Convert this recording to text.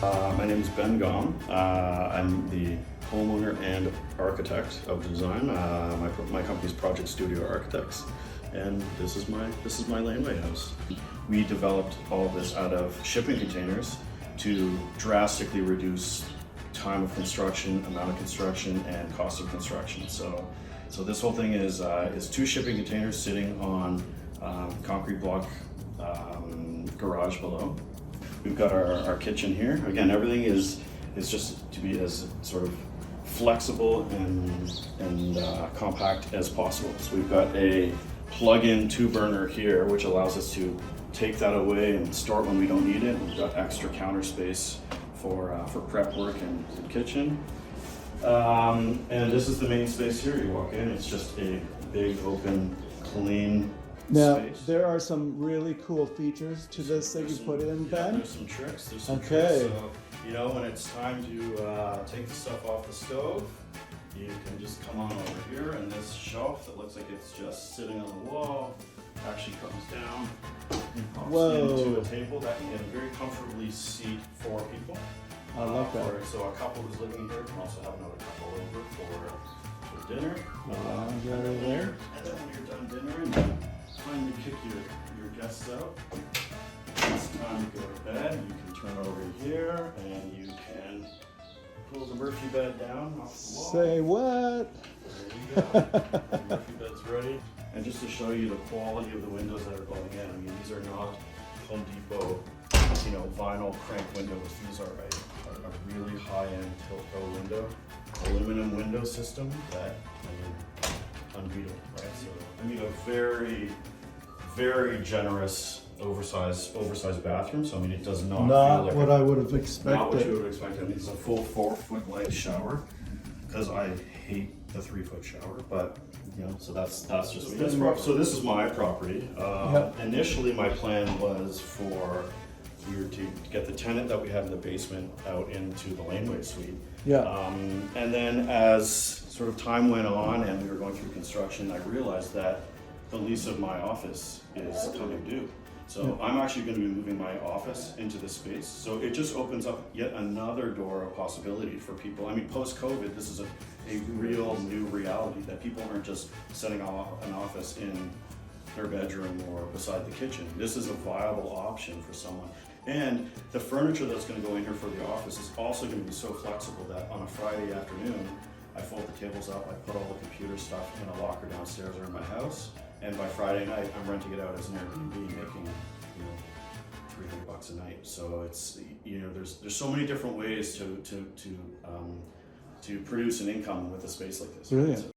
My name is Ben Gom. I'm the homeowner and architect of design. My company's Project Studio Architects, and this is my Laneway house. We developed all of this out of shipping containers to drastically reduce time of construction, amount of construction, and cost of construction. So this whole thing is 2 shipping containers sitting on concrete block garage below. We've got our kitchen here. Again, everything is just to be as sort of flexible and compact as possible. So we've got a plug-in 2-burner here, which allows us to take that away and store it when we don't need it. We've got extra counter space for prep work and the kitchen. And this is the main space here. You walk in, it's just a big, open, clean space. There are some really cool features to this that you put in, Ben. There's some tricks. Tricks. So, when it's time to take the stuff off the stove, you can just come on over here, and this shelf that looks like it's just sitting on the wall actually comes down and pops into a table that can very comfortably seat 4 people. I like that. So a couple who's living here can also have another couple over for dinner. Lounge over there. And then when you're done dinner and you finally kick your guests out, it's time to go to bed. You can turn over here and you can pull the Murphy bed down off the wall. Say what? There you go. The Murphy bed's ready. And just to show you the quality of the windows that are going in, I mean, these are not Home Depot, vinyl crank windows. These are a really high-end Tilco window, aluminum window system that, unbeatable, right? So, a very, very generous, oversized bathroom. So, it does not feel like what I would have expected. Not what you would expect. It's a full 4-foot wide shower, because I hate the 3-foot shower, but so that's just me. So this is my property. Initially, my plan was for to get the tenant that we have in the basement out into the Laneway suite. And then as sort of time went on and we were going through construction, I realized that the lease of my office is coming due. So I'm actually going to be moving my office into this space. So it just opens up yet another door of possibility for people. Post-COVID, this is a real new reality that people aren't just setting off an office in their bedroom or beside the kitchen. This is a viable option for someone. And the furniture that's going to go in here for the office is also going to be so flexible that on a Friday afternoon, I fold the tables up, I put all the computer stuff in a locker downstairs or in my house, and by Friday night, I'm renting it out as an Airbnb, making $300 a night. So it's there's so many different ways to produce an income with a space like this. Brilliant.